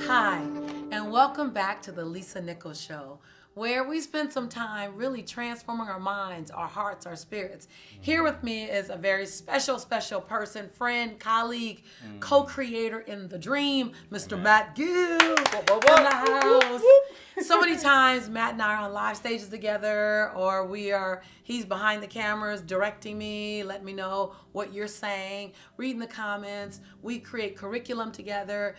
Hi, and welcome back to the Lisa Nichols Show, where we spend some time really transforming our minds, our hearts, our spirits. Here with me is a very special person, friend, colleague, co-creator in the dream, Mr. Matt Gill in the house. So many times Matt and I are on live stages together, or he's behind the cameras directing me, letting me know what you're saying, reading the comments. We create curriculum together.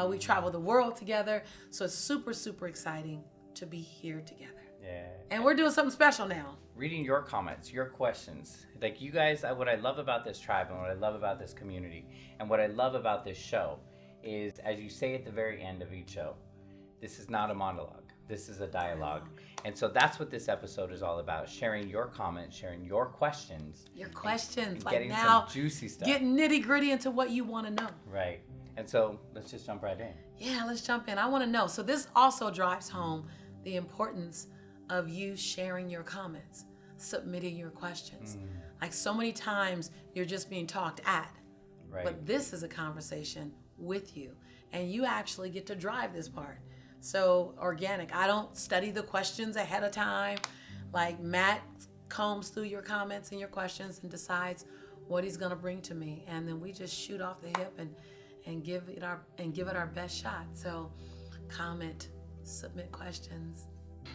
We travel the world together. So it's super, super exciting to be here together. Yeah. And we're doing something special now. Reading your comments, your questions. Like you guys, what I love about this tribe and what I love about this community and what I love about this show is, as you say at the very end of each show, this is not a monologue. This is a dialogue. And so that's what this episode is all about, sharing your comments, sharing your questions. Your questions. And like getting now, some juicy stuff. getting nitty gritty into what you want to know. Right. And so let's just jump right in. Yeah, let's jump in. I want to know. So this also drives home the importance of you sharing your comments, submitting your questions. Like so many times you're just being talked at. Right. But this is a conversation with you, and you actually get to drive this part. So organic. I don't study the questions ahead of time. Like Matt combs through your comments and your questions and decides what he's going to bring to me, and then we just shoot off the hip and give it our best shot. So comment, submit questions.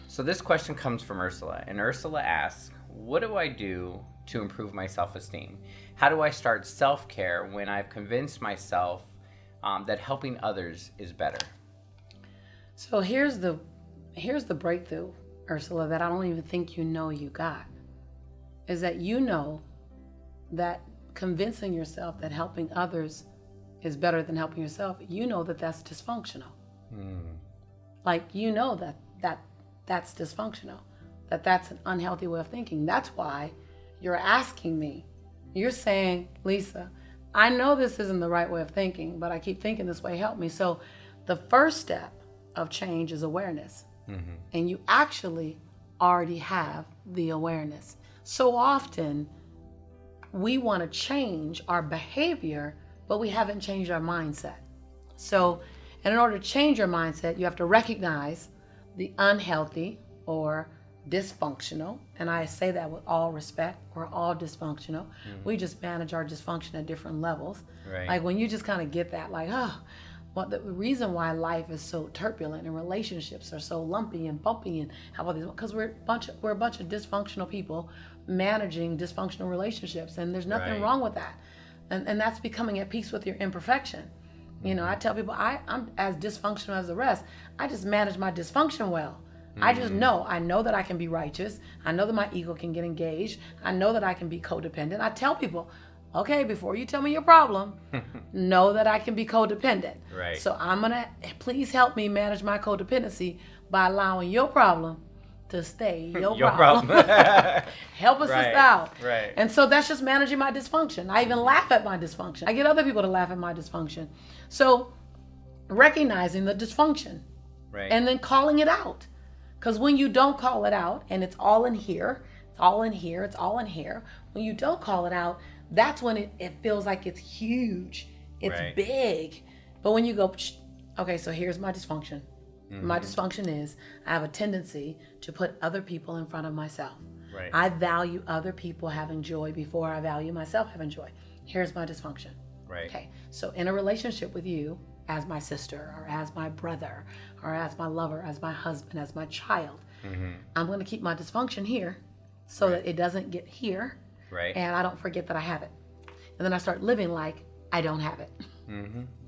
So this question comes from Ursula, and Ursula asks, what do I do to improve my self-esteem? How do I start self-care when I've convinced myself that helping others is better? So here's the breakthrough, Ursula, that I don't even think you know you got, is that you know that convincing yourself that helping others is better than helping yourself, you know that that's dysfunctional. Like, you know that's dysfunctional, that's an unhealthy way of thinking. That's why you're asking me. You're saying, Lisa, I know this isn't the right way of thinking, but I keep thinking this way, help me. So the first step of change is awareness. And you actually already have the awareness. So often we want to change our behavior, but we haven't changed our mindset. So, and in order to change your mindset, you have to recognize the unhealthy or dysfunctional. And I say that with all respect. We're all dysfunctional. We just manage our dysfunction at different levels. Right. Like when you just kind of get that, like, well, the reason why life is so turbulent and relationships are so lumpy and bumpy and how about this? Because we're a bunch of dysfunctional people managing dysfunctional relationships, and there's nothing wrong with that. And that's becoming at peace with your imperfection. You know, I tell people I'm as dysfunctional as the rest. I just manage my dysfunction well. I know that I can be righteous. I know that my ego can get engaged. I know that I can be codependent. I tell people, okay, before you tell me your problem, know that I can be codependent. Right. So please help me manage my codependency by allowing your problem to stay your problem. Help us out. Right. And so that's just managing my dysfunction. I even laugh at my dysfunction. I get other people to laugh at my dysfunction. So recognizing the dysfunction, Right. and then calling it out. Because when you don't call it out, and it's all in here, it's all in here, it's all in here. When you don't call it out, that's when it feels like it's huge. It's big. But when you go, okay, so here's my dysfunction. My dysfunction is I have a tendency to put other people in front of myself. Right. I value other people having joy before I value myself having joy. Here's my dysfunction. Right. Okay, so in a relationship with you, as my sister or as my brother or as my lover, as my husband, as my child, I'm going to keep my dysfunction here so that it doesn't get here, and I don't forget that I have it. And then I start living like I don't have it.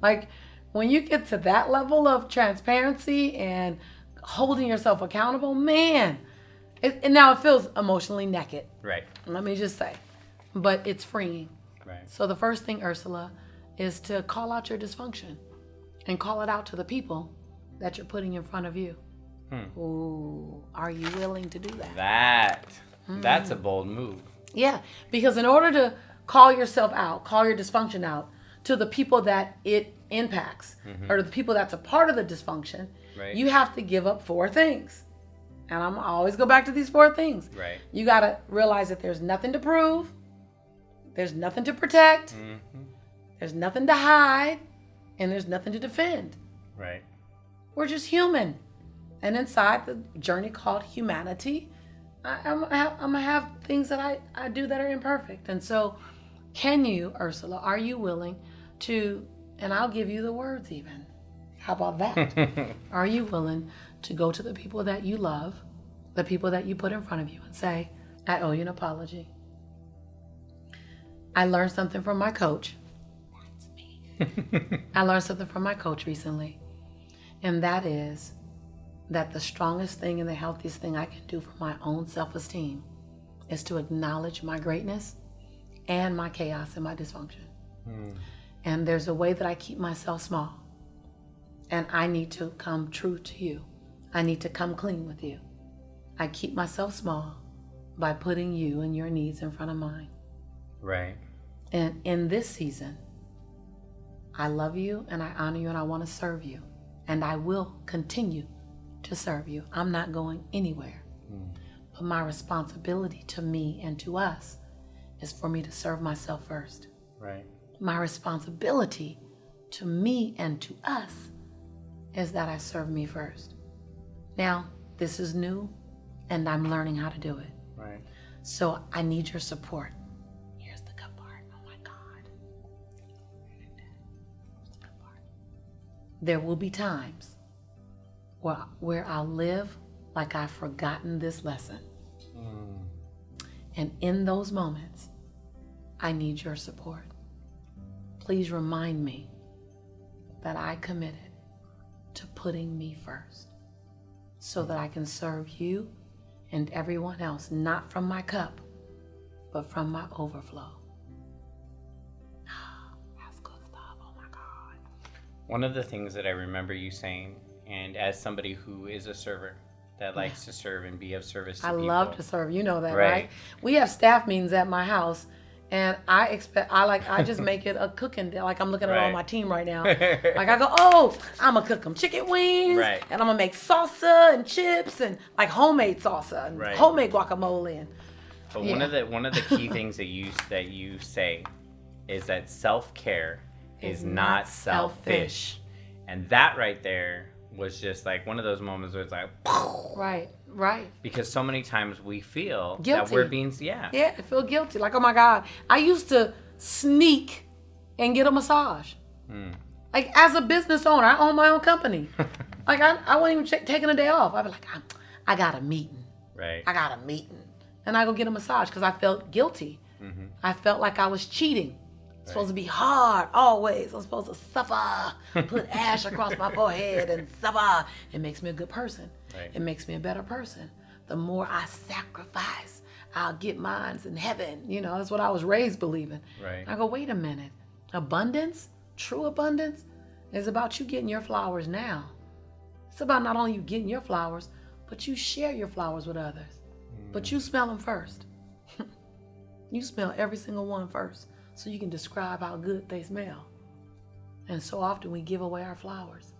Like when you get to that level of transparency and holding yourself accountable, man, and now it feels emotionally naked. Right. Let me just say, but it's freeing. Right. So the first thing, Ursula, is to call out your dysfunction and call it out to the people that you're putting in front of you. Ooh, are you willing to do that? That's a bold move. Yeah, because in order to call yourself out, call your dysfunction out to the people that it impacts, or the people that's a part of the dysfunction, you have to give up 4 things. And I always go back to these 4 things. Right. You got to realize that there's nothing to prove. There's nothing to protect. Mm-hmm. There's nothing to hide. And there's nothing to defend. Right. We're just human. And inside the journey called humanity, I'm going to have things that I do that are imperfect. And so can you, Ursula, are you willing to, and I'll give you the words even. How about that? Are you willing to go to the people that you love, the people that you put in front of you, and say, I owe you an apology. I learned something from my coach. That's me. I learned something from my coach recently. And that is that the strongest thing and the healthiest thing I can do for my own self-esteem is to acknowledge my greatness and my chaos and my dysfunction. And there's a way that I keep myself small. And I need to come true to you. I need to come clean with you. I keep myself small by putting you and your needs in front of mine. Right. And in this season, I love you and I honor you and I want to serve you. And I will continue to serve you. I'm not going anywhere. But my responsibility to me and to us is for me to serve myself first. Right. My responsibility to me and to us is that I serve me first. Now, this is new and I'm learning how to do it. Right. So I need your support. Here's the good part. Oh my God. Here's the good part. There will be times where I'll live like I've forgotten this lesson. And in those moments, I need your support. Please remind me that I committed to putting me first so that I can serve you and everyone else, not from my cup, but from my overflow. That's good stuff. Oh my God. One of the things that I remember you saying, and as somebody who is a server that likes to serve and be of service to people. I love to serve. You know that, right? We have staff meetings at my house, and I just make it a cooking day. Like I'm looking at all my team right now. Like I go, I'm gonna cook them chicken wings, and I'm gonna make salsa and chips and like homemade salsa and homemade guacamole. And but one of the key things that you say is that self-care is not selfish. And that right there was just like one of those moments where it's like, right. Because so many times we feel guilty. That we're being, I feel guilty. Like, oh my God, I used to sneak and get a massage. Like as a business owner, I own my own company. Like I wasn't even taking a day off. I'd be like, I got a meeting. Right. I got a meeting. And I go get a massage because I felt guilty. I felt like I was cheating. It's supposed to be hard always. I'm supposed to suffer, put ash across my forehead and suffer. It makes me a good person. It makes me a better person. The more I sacrifice, I'll get mines in heaven. You know, that's what I was raised believing. I go, wait a minute. Abundance, true abundance, is about you getting your flowers now. It's about not only you getting your flowers, but you share your flowers with others. But you smell them first. You smell every single one first, so you can describe how good they smell. And so often we give away our flowers.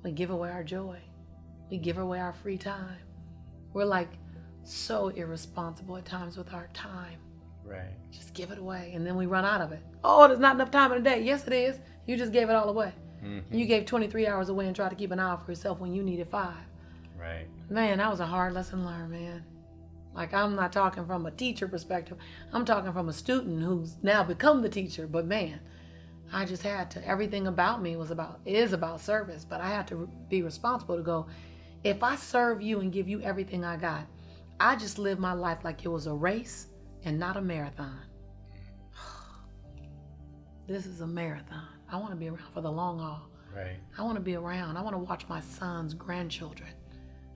We give away our joy. We give away our free time. We're like so irresponsible at times with our time. Just give it away. And then we run out of it. Oh, there's not enough time in the day. Yes, it is. You just gave it all away. You gave 23 hours away and tried to keep an hour for yourself when you needed 5. Man, that was a hard lesson learned, man. Like, I'm not talking from a teacher perspective. I'm talking from a student who's now become the teacher. But man, I just had to, everything about me is about service. But I had to be responsible to go, if I serve you and give you everything I got, I just live my life like it was a race and not a marathon. This is a marathon. I want to be around for the long haul. I want to be around. I want to watch my son's grandchildren.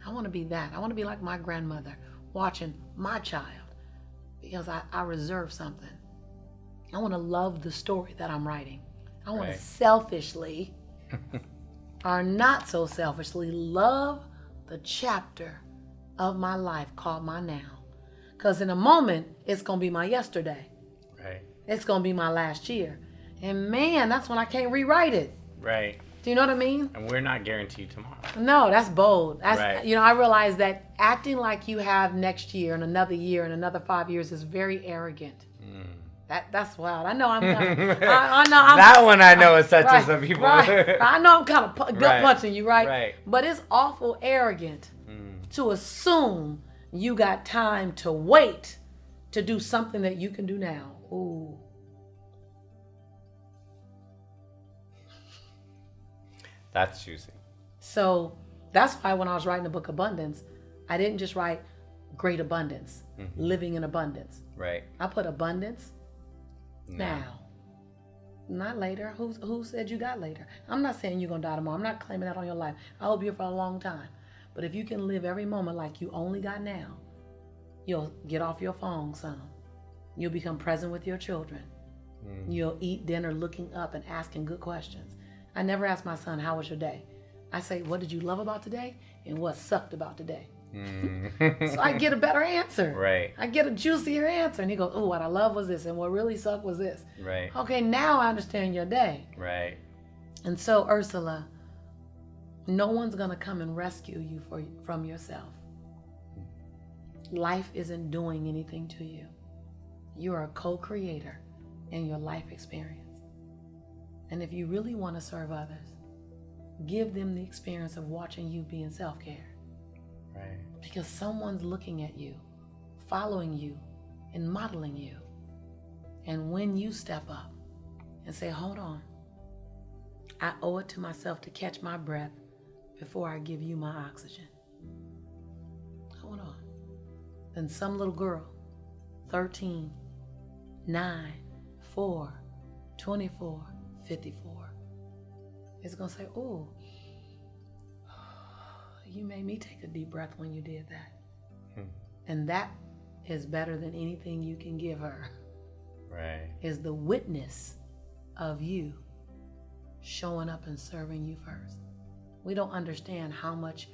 I want to be that. I want to be like my grandmother, watching my child, because I reserve something. I want to love the story that I'm writing. I want to selfishly, or not so selfishly, love the chapter of my life called my now. Because in a moment, it's going to be my yesterday. It's going to be my last year. And man, that's when I can't rewrite it. Do you know what I mean? And we're not guaranteed tomorrow. No, that's bold. That's, you know, I realize that acting like you have next year and another 5 years is very arrogant. That's wild. I know I'm kind of, I know I'm, that one I know is touching right, some people. Right. I know I'm kind of gut Right. punching you, right? Right. But it's awful arrogant to assume you got time to wait to do something that you can do now. Ooh. That's juicy. So that's why when I was writing the book Abundance, I didn't just write great abundance, living in abundance. Right. I put abundance now. Not later. Who said you got later? I'm not saying you're going to die tomorrow. I'm not claiming that on your life. I hope you're for a long time. But if you can live every moment like you only got now, you'll get off your phone some. You'll become present with your children. You'll eat dinner looking up and asking good questions. I never ask my son, how was your day? I say, what did you love about today? And what sucked about today? So I get a better answer. Right. I get a juicier answer. And he goes, oh, what I love was this. And what really sucked was this. Right. Okay, now I understand your day. Right. And so, Ursula, no one's going to come and rescue you from yourself. Life isn't doing anything to you. You are a co-creator in your life experience. And if you really want to serve others, give them the experience of watching you be in self-care. Right. Because someone's looking at you, following you, and modeling you. And when you step up and say, hold on, I owe it to myself to catch my breath before I give you my oxygen. Hold on. Then some little girl, 13, 9, 4, 24, 54, is going to say, oh, you made me take a deep breath when you did that. And that is better than anything you can give her. Right. Is the witness of you showing up and serving you first. We don't understand how much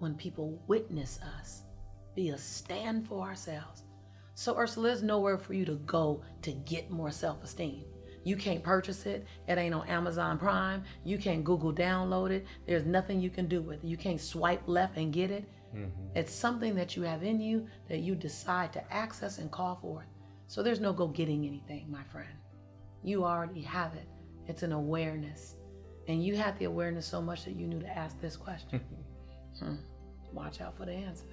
when people witness us, be a stand for ourselves. So Ursula, there's nowhere for you to go to get more self-esteem. You can't purchase it. It ain't on Amazon Prime. You can't Google download it. There's nothing you can do with it. You can't swipe left and get it. It's something that you have in you that you decide to access and call forth. So there's no go getting anything, my friend. You already have it. It's an awareness. And you had the awareness so much that you knew to ask this question. Watch out for the answer.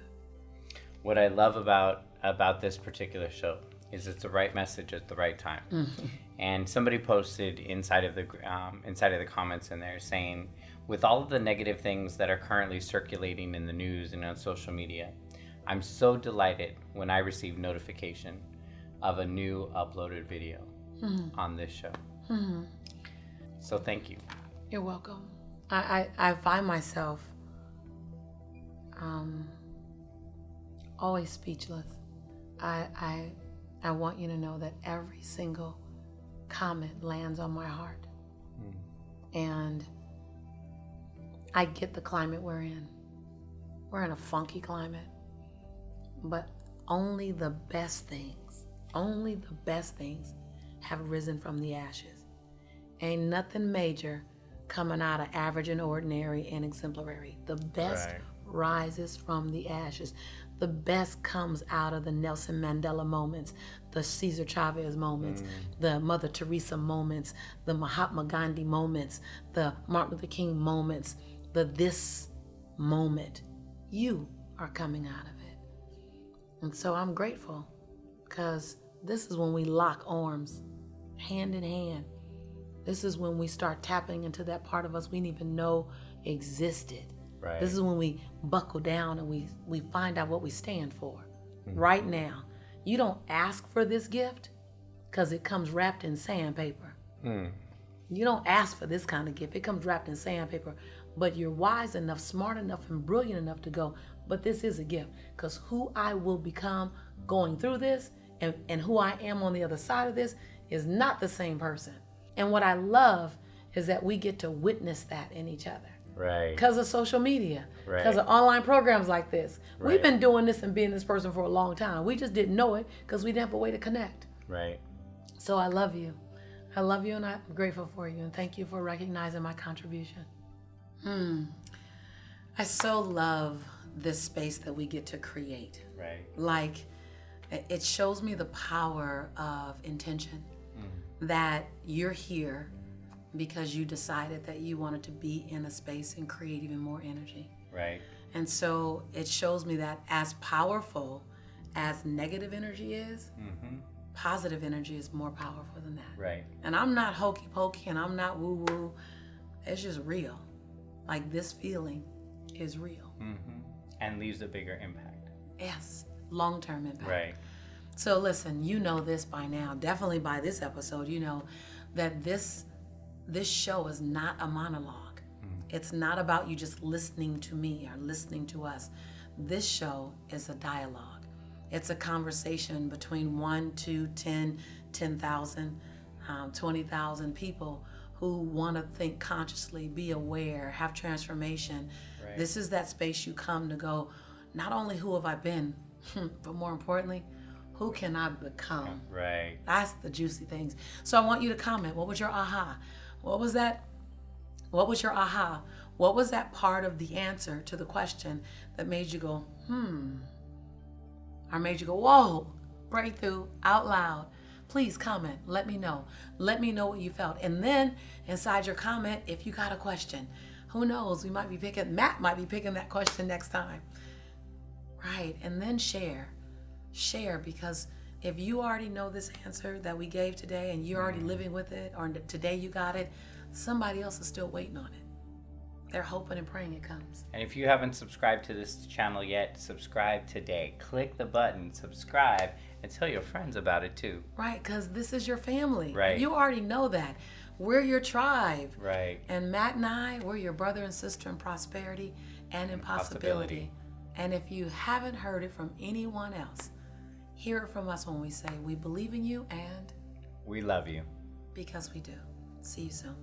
What I love about this particular show is it's the right message at the right time. And somebody posted inside of the comments in there saying, with all of the negative things that are currently circulating in the news and on social media, I'm so delighted when I receive notification of a new uploaded video on this show. So thank you. You're welcome. I find myself always speechless. I want you to know that every single comment lands on my heart. And I get the climate we're in. We're in a funky climate. But only the best things have risen from the ashes. Ain't nothing major coming out of average and ordinary and exemplary. The best rises from the ashes. The best comes out of the Nelson Mandela moments, the Cesar Chavez moments, the Mother Teresa moments, the Mahatma Gandhi moments, the Martin Luther King moments, the this moment. You are coming out of it. And so I'm grateful because this is when we lock arms, hand in hand. This is when we start tapping into that part of us we didn't even know existed. Right. This is when we buckle down and we find out what we stand for. Right now, you don't ask for this gift because it comes wrapped in sandpaper. You don't ask for this kind of gift. It comes wrapped in sandpaper. But you're wise enough, smart enough, and brilliant enough to go, but this is a gift because who I will become going through this and who I am on the other side of this is not the same person. And what I love is that we get to witness that in each other. Right. Because of social media, because of online programs like this. We've been doing this and being this person for a long time. We just didn't know it because we didn't have a way to connect. Right. So I love you. I love you and I'm grateful for you. And thank you for recognizing my contribution. I so love this space that we get to create. Right. Like, It shows me the power of intention, that you're here because you decided that you wanted to be in a space and create even more energy. Right. And so it shows me that as powerful as negative energy is, positive energy is more powerful than that. Right. And I'm not hokey pokey and I'm not woo woo. It's just real. Like, this feeling is real. And leaves a bigger impact. Yes, long-term impact. Right. So listen, you know this by now, definitely by this episode, you know that this show is not a monologue. It's not about you just listening to me or listening to us. This show is a dialogue. It's a conversation between 1, 2, 10, 10,000, 20,000 people who want to think consciously, be aware, have transformation. Right. This is that space you come to go, not only who have I been, but more importantly, who can I become? Right. That's the juicy things. So I want you to comment. What was your aha? What was that? What was your aha? What was that part of the answer to the question that made you go, or made you go, whoa, breakthrough, out loud? Please comment. Let me know. Let me know what you felt. And then inside your comment, if you got a question, who knows? Matt might be picking that question next time. Right. And then share, because if you already know this answer that we gave today and you're already living with it, or today you got it, somebody else is still waiting on it. They're hoping and praying it comes. And if you haven't subscribed to this channel yet, subscribe today. Click the button, subscribe, and tell your friends about it too. Right, because this is your family. Right. You already know that. We're your tribe. Right. And Matt and I, we're your brother and sister in prosperity and in possibility. And if you haven't heard it from anyone else, hear it from us when we say we believe in you and we love you. because we do. See you soon.